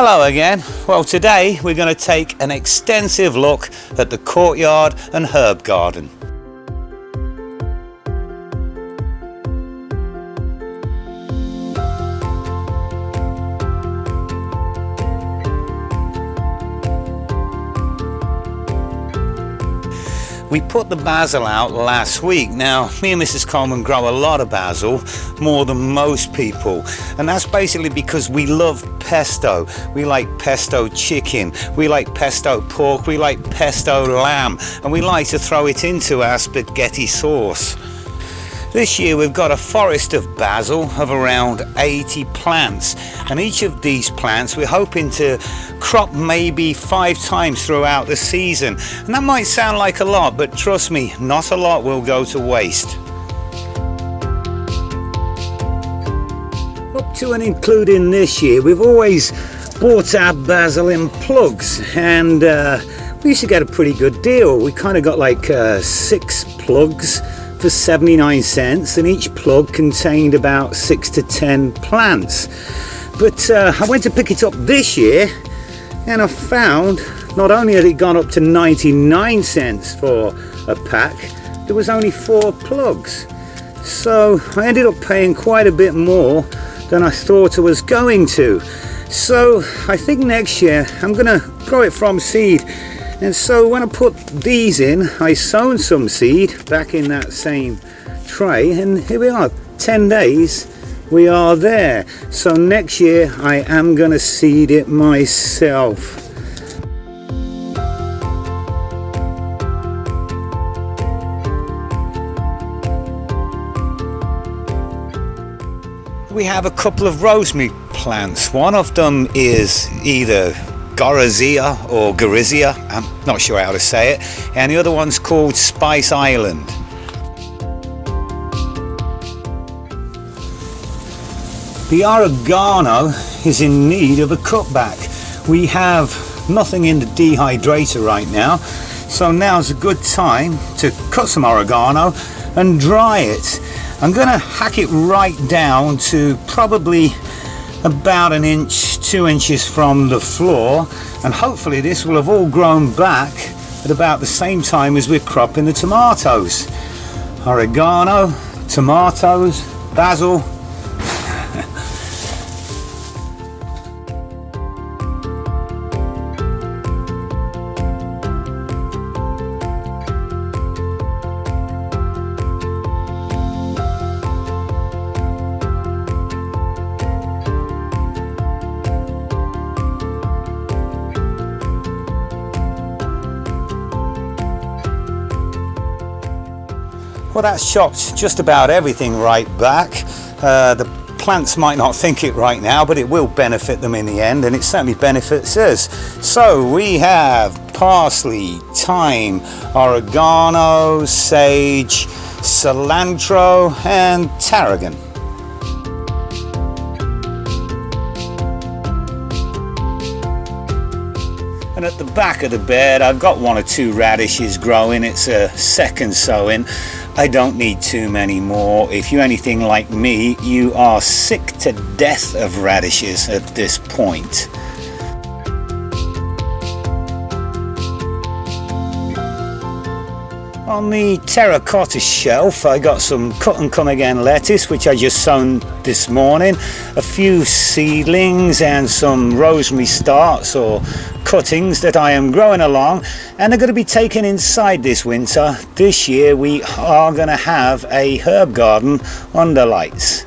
Hello again. Well, today we're going to take an extensive look at the courtyard and herb garden. We put the basil out last week. Now, me and Mrs. Coleman grow a lot of basil, more than most people. And that's basically because we love pesto. We like pesto chicken, we like pesto pork, we like pesto lamb, and we like to throw it into our spaghetti sauce. This year we've got a forest of basil of around 80 plants, and each of these plants we're hoping to crop maybe 5 times throughout the season. And that might sound like a lot, but trust me, not a lot will go to waste. Up to and including this year, we've always bought our basil in plugs, and we used to get a pretty good deal. We kind of got like 6 plugs for 79 cents, and each plug contained about 6 to 10 plants. But I went to pick it up this year and I found not only had it gone up to 99 cents for a pack, there was only 4 plugs. So I ended up paying quite a bit more than I thought I was going to. So I think next year I'm gonna grow it from seed. And so when I put these in, I sown some seed back in that same tray, and here we are, 10 days we are there. So next year I am going to seed it myself. We have a couple of rosemary plants. One of them is either Gorizia or Gorizia, I'm not sure how to say it, and the other one's called Spice Island. The oregano is in need of a cutback. We have nothing in the dehydrator right now, so now's a good time to cut some oregano and dry it. I'm going to hack it right down to probably about 1 inch, 2 inches from the floor, and hopefully this will have all grown back at about the same time as we're cropping the tomatoes. Oregano, tomatoes, basil. Well, that's chopped just about everything right back. The plants might not think it right now, but it will benefit them in the end, and it certainly benefits us. So we have parsley, thyme, oregano, sage, cilantro, and tarragon. And at the back of the bed I've got 1 or 2 radishes growing. It's a second sowing. I don't need too many more. If you're anything like me, you are sick to death of radishes at this point. On the terracotta shelf I got some cut and come again lettuce, which I just sown this morning, a few seedlings and some rosemary starts or cuttings that I am growing along, and they're going to be taken inside this winter. This year we are going to have a herb garden under lights.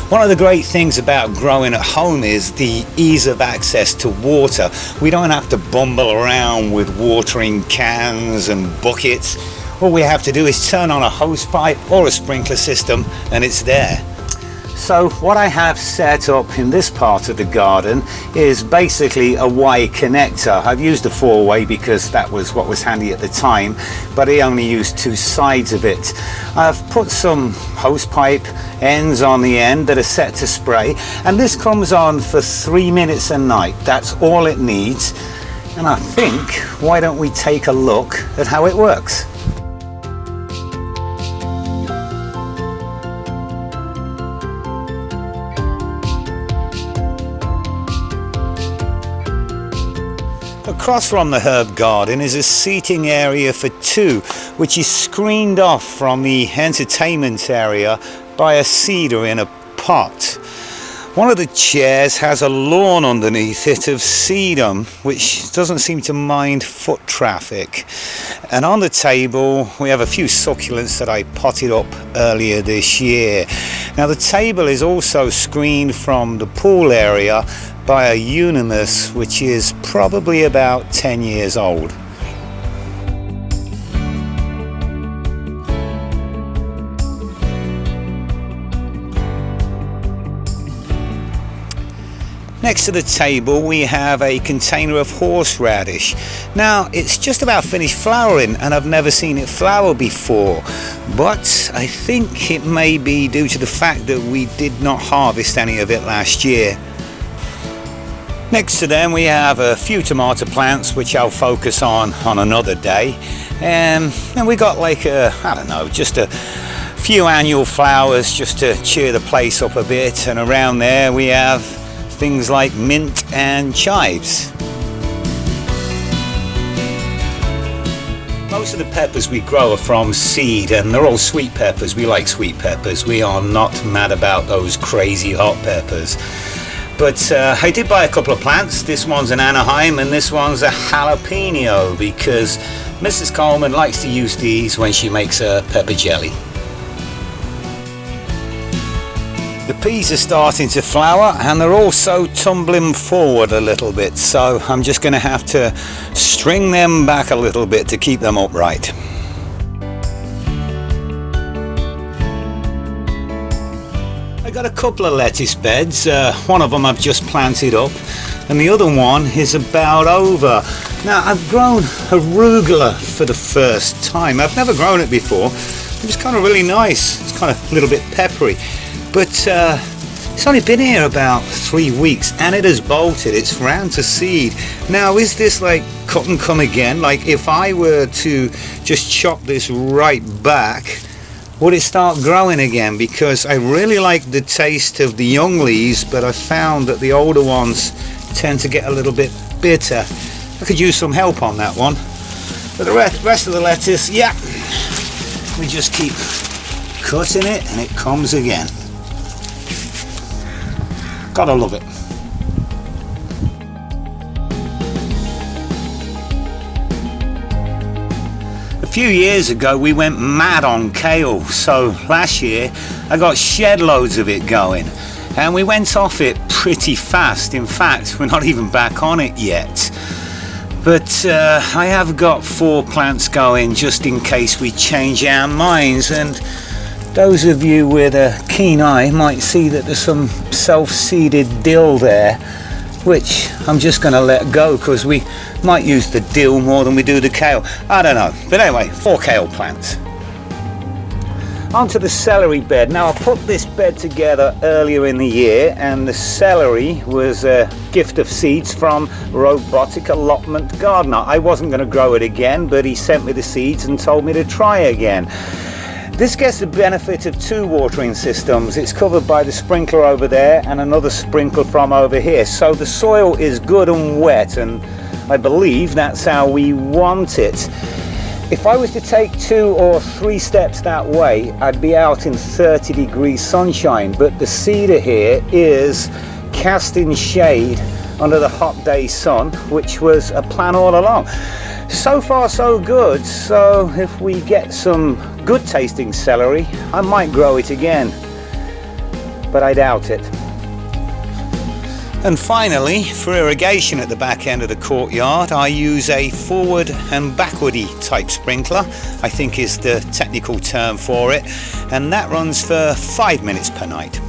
One of the great things about growing at home is the ease of access to water. We don't have to bumble around with watering cans and buckets. All we have to do is turn on a hose pipe or a sprinkler system and it's there. So what I have set up in this part of the garden is basically a Y connector. I've used a 4-way because that was what was handy at the time, but I only used 2 sides of it. I've put some hose pipe ends on the end that are set to spray, and this comes on for 3 minutes a night. That's all it needs. And I think, why don't we take a look at how it works? across from the herb garden is a seating area for two, which is screened off from the entertainment area by a cedar in a pot. One of the chairs has a lawn underneath it of sedum, which doesn't seem to mind foot traffic. And on the table we have a few succulents that I potted up earlier this year. Now the table is also screened from the pool area by a Unimus, which is probably about 10 years old. Next to the table we have a container of horseradish. Now it's just about finished flowering and I've never seen it flower before, but I think it may be due to the fact that we did not harvest any of it last year. Next to them we have a few tomato plants which I'll focus on another day, and we got like just a few annual flowers just to cheer the place up a bit, and around there we have things like mint and chives. Most of the peppers we grow are from seed, and they're all sweet peppers. We like sweet peppers. We are not mad about those crazy hot peppers. But I did buy a couple of plants. This one's an Anaheim and this one's a jalapeno, because Mrs. Coleman likes to use these when she makes her pepper jelly. The peas are starting to flower and they're also tumbling forward a little bit, so I'm just going to have to string them back a little bit to keep them upright. I got a couple of lettuce beds. One of them I've just planted up and the other one is about over. Now I've grown arugula for the first time. I've never grown it before. It was kind of really nice. It's kind of a little bit peppery. But it's only been here about 3 weeks and it has bolted. It's round to seed. Now is this like cut and come again? Like if I were to just chop this right back, would it start growing again? Because I really like the taste of the young leaves, but I found that the older ones tend to get a little bit bitter. I could use some help on that one. But the rest of the lettuce, yeah, we just keep cutting it and it comes again. Gotta love it. A few years ago we went mad on kale, so last year I got shed loads of it going and we went off it pretty fast. In fact, we're not even back on it yet. But I have got 4 plants going just in case we change our minds, and those of you with a keen eye might see that there's some self-seeded dill there, which I'm just going to let go because we might use the dill more than we do the kale. I don't know. But anyway, 4 kale plants. Onto the celery bed. Now I put this bed together earlier in the year and the celery was a gift of seeds from Robotic Allotment Gardener. I wasn't going to grow it again, but he sent me the seeds and told me to try again. This gets the benefit of 2 watering systems. It's covered by the sprinkler over there and another sprinkler from over here. So the soil is good and wet, and I believe that's how we want it. If I was to take 2 or 3 steps that way, I'd be out in 30-degree sunshine, but the cedar here is casting shade under the hot day sun, which was a plan all along. So far so good, so if we get some good tasting celery, I might grow it again, but I doubt it. And finally, for irrigation at the back end of the courtyard, I use a forward and backwardy type sprinkler, I think is the technical term for it, and that runs for 5 minutes per night.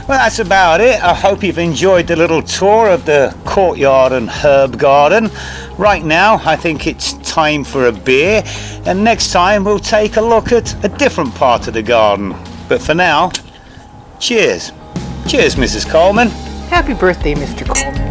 Well, that's about it. I hope you've enjoyed the little tour of the courtyard and herb garden. Right now, I think it's time for a beer, and next time we'll take a look at a different part of the garden. But for now, cheers. Cheers, Mrs. Coleman. Happy birthday, Mr. Coleman.